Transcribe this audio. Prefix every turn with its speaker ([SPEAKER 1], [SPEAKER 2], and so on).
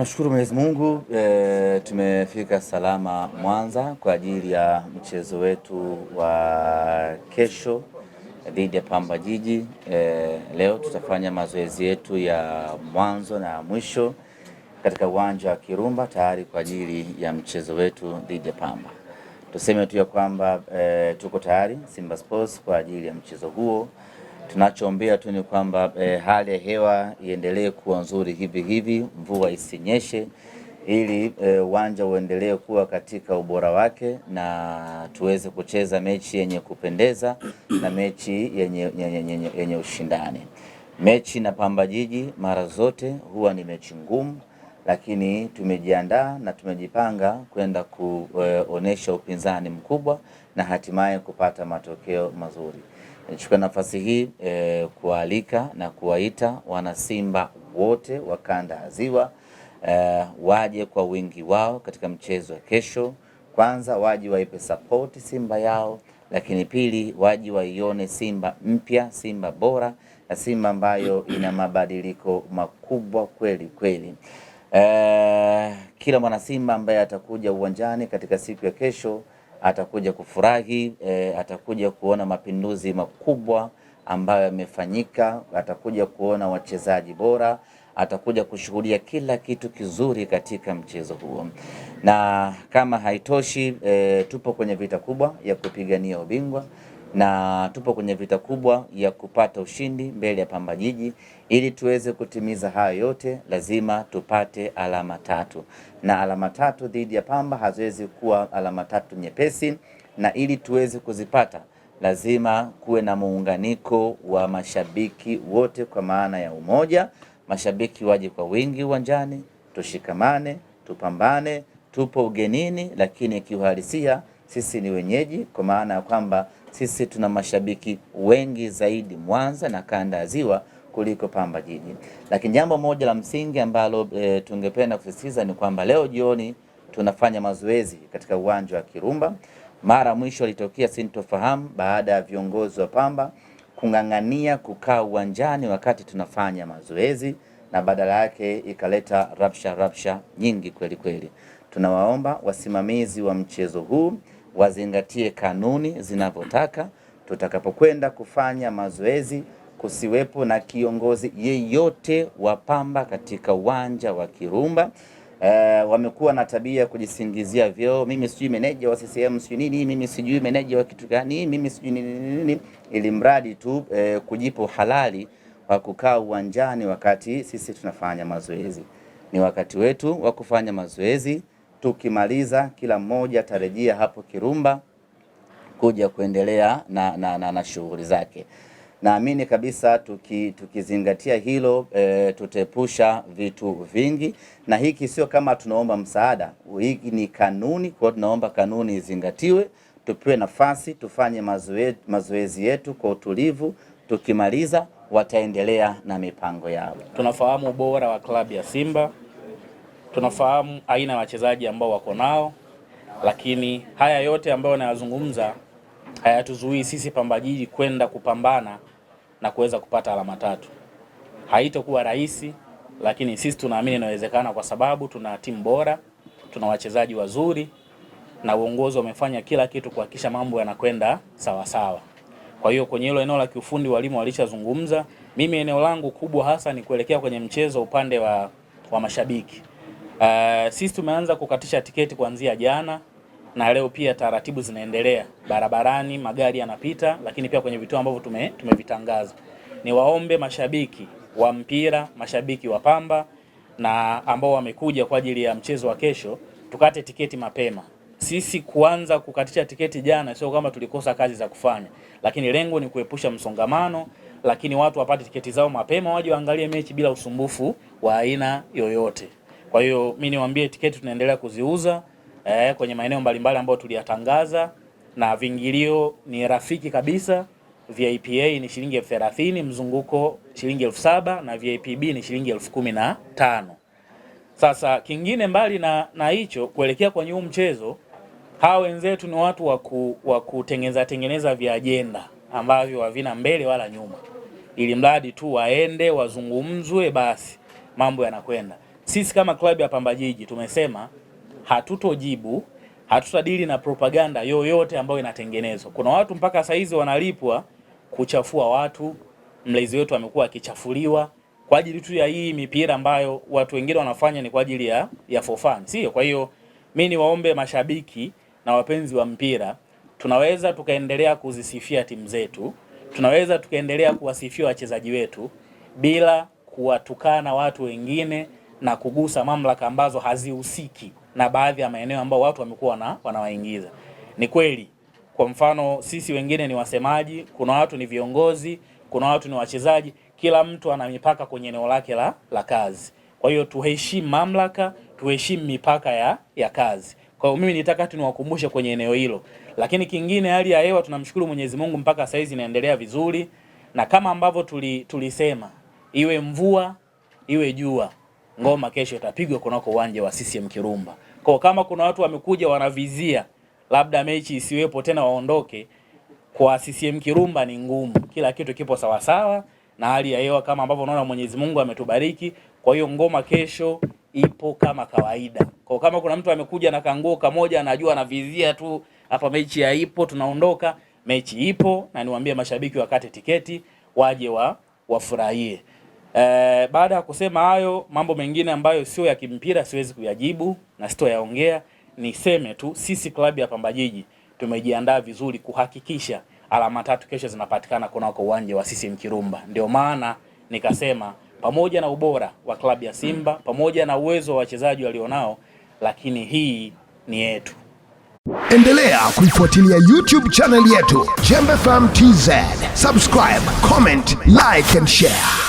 [SPEAKER 1] Nashukuru Mwenyezi Mungu, tumefika salama Mwanza kwa ajili ya mchezo wetu wa kesho dhidi ya Pamba Jiji. Leo tutafanya mazoezi yetu ya mwanzo na mwisho katika uwanja wa Kirumba tayari kwa ajili ya mchezo wetu dhidi ya Pamba. Tuseme tu ya kwamba tuko tayari Simba Sports kwa ajili ya mchezo huo. Tunachoombea tu ni kwamba hali ya hewa iendelee kuwa nzuri hivi, mvua isinyeshe, ili uwanja uendelee kuwa katika ubora wake na tuweze kucheza mechi yenye kupendeza na mechi yenye ushindani. Mechi na Pamba Jiji mara zote huwa ni mechi ngumu, lakini tumejiandaa na tumejipanga kwenda kuonesha upinzani mkubwa na hatimaye kupata matokeo mazuri. Nichukue nafasi hii kualika na kuwaita wana Simba wote wa kanda ya Ziwa waje kwa wingi wao katika mchezo wa kesho. Kwanza waje waipe support Simba yao, lakini pili waje waione Simba mpya, Simba bora na Simba ambayo ina mabadiliko makubwa kweli kweli. Kila mwana Simba ambaye atakuja uwanjani katika siku ya kesho atakuja kufurahi, atakuja kuona mapinduzi makubwa ambayo yamefanyika, atakuja kuona wachezaji bora, atakuja kushuhudia kila kitu kizuri katika mchezo huo. Na kama haitoshi, tupo kwenye vita kubwa ya kupigania ubingwa na tupo kwenye vita kubwa ya kupata ushindi mbele ya Pamba Jiji. Ili tuweze kutimiza hayo yote, lazima tupate alama tatu, na alama tatu dhidi ya Pamba haziwezi kuwa alama tatu nyepesi, na ili tuweze kuzipata lazima kuwe na muunganiko wa mashabiki wote, kwa maana ya umoja. Mashabiki waje kwa wingi uwanjani, tushikamane, tupambane. Tupo ugenini, lakini kiuhalisia sisi ni wenyeji, kwa maana ya kwamba sisi tuna mashabiki wengi zaidi Mwanza na kanda ya Ziwa kuliko Pamba Jiji. Lakini jambo moja la msingi ambalo tungependa kusisitiza ni kwamba leo jioni tunafanya mazoezi katika uwanja wa Kirumba. Mara mwisho alitokea sintofahamu baada ya viongozi wa Pamba kung'ang'ania kukaa uwanjani wakati tunafanya mazoezi, na badala yake ikaleta rabsha nyingi kweli kweli. Tunawaomba wasimamizi wa mchezo huu wazingatie kanuni zinavyotaka. Tutakapokwenda kufanya mazoezi, kusiwepo na kiongozi yeyote wa Pamba katika uwanja wa Kirumba. Wamekuwa na tabia kujisingizia vyeo, mimi sijui meneja wa CCM sijui nini, mimi sijui meneja wa kitu gani, mimi sijui nini, ili mradi tu kujipo halali wa kukaa uwanjani wakati sisi tunafanya mazoezi. Ni wakati wetu wa kufanya mazoezi. Tukimaliza kila mmoja tarejea hapo Kirumba kuja kuendelea na shughuli zake. Naamini kabisa tukizingatia hilo tutaepusha vitu vingi, na hiki sio kama tunaomba msaada, hiki ni kanuni. Kwa tunaomba kanuni izingatiwe, tupewe nafasi tufanye mazoezi yetu kwa utulivu. Tukimaliza wataendelea na mipango yao.
[SPEAKER 2] Tunafahamu ubora wa klabu ya Simba, tunafahamu aina ya wachezaji ambao wako nao, lakini haya yote ambayo nayazungumza hayatuzuii sisi Pamba Jiji kwenda kupambana na kuweza kupata alama tatu. Haitakuwa rahisi, lakini sisi tunaamini inawezekana, kwa sababu tuna timu bora, tuna wachezaji wazuri na uongozi wamefanya kila kitu kuhakikisha mambo yanakwenda sawa sawa. Kwa hiyo kwenye hilo eneo la kiufundi walimu walishazungumza. Mimi eneo langu kubwa hasa ni kuelekea kwenye mchezo upande wa mashabiki. Sisi tumeanza kukatisha tiketi kuanzia jana, na leo pia taratibu zinaendelea barabarani, magari yanapita, lakini pia kwenye vituo ambavyo tumevitangaza. Ni waombe mashabiki wa mpira, mashabiki wa Pamba na ambao wamekuja kwa ajili ya mchezo wa kesho, tukate tiketi mapema. Sisi kuanza kukatisha tiketi jana sio kama tulikosa kazi za kufanya, lakini lengo ni kuepusha msongamano, lakini watu wapate tiketi zao mapema, waje waangalie mechi bila usumbufu wa aina yoyote. Kwa hiyo mimi niwaambie tiketi tunaendelea kuziuza kwenye maeneo mbalimbali ambayo tuliyatangaza, na vingilio ni rafiki kabisa. VIPA ni shilingi 30,000, mzunguko shilingi 7,000 na VIP B ni shilingi 15,000. Sasa kingine mbali na hicho, kuelekea kwenye huu mchezo, hao wenzetu ni watu wa kutengeneza vya agenda ambavyo havina mbele wala nyuma, ili mradi tu waende wazungumzwe, basi mambo yanakwenda. sisi kama klabu ya Pamba Jiji tumesema hatutadili na propaganda yoyote ambayo inatengenezwa. Kuna watu mpaka saizi wanalipwa kuchafua watu, mlezi wetu amekuwa akichafuliwa kwa ajili tu ya hii mipira ambayo watu wengine wanafanya ni kwa ajili ya for fun, sio? Kwa hiyo mimi niwaombe mashabiki na wapenzi wa mpira, tunaweza tukaendelea kuzisifia timu zetu, tunaweza tukaendelea kuwasifia wachezaji wetu bila kuwatukana watu wengine na kugusa mamlaka ambazo hazihusiki na baadhi ya maeneo ambao watu wamekuwa wanawaingiza. Ni kweli, kwa mfano sisi wengine ni wasemaji, kuna watu ni viongozi, kuna watu ni wachezaji, kila mtu ana mipaka kwenye eneo lake la kazi. Kwa hiyo tuheshimu mamlaka, tuheshimu mipaka ya kazi. Kwa hiyo mimi nitaka tu niwakumbushe kwenye eneo hilo. Lakini kingine, hali ya hewa tunamshukuru Mwenyezi Mungu mpaka saizi inaendelea vizuri, na kama ambavyo tulisema, iwe mvua iwe jua, ngoma kesho itapigwa kunako uwanja wa CCM Kirumba. Kwa kama kuna watu wamekuja wanavizia labda mechi isiwepo tena waondoke, kwa CCM Kirumba ni ngumu. Kila kitu kipo sawa sawa na hali ya hewa kama ambavyo unaona Mwenyezi Mungu ametubariki. Kwa hiyo ngoma kesho ipo kama kawaida. Kwa kama kuna mtu amekuja na kanguo kamoja anajua anavizia tu hapa mechi haipo tunaondoka, mechi ipo, na niwaambie mashabiki wakate tiketi waje wafurahie. Baada ya kusema hayo, mambo mengine ambayo sio ya kimpira siwezi kuyajibu na sitoyaongea. Niseme tu sisi klabu ya Pamba Jiji tumejiandaa vizuri kuhakikisha alama 3 kesho zinapatikana kunako uwanja wa CCM Kirumba. Ndio maana nikasema pamoja na ubora wa klabu ya Simba, pamoja na uwezo wa wachezaji walionao, lakini hii ni yetu.
[SPEAKER 3] Endelea kuifuatilia YouTube channel yetu Jembe FM TZ. Subscribe, comment, like and share.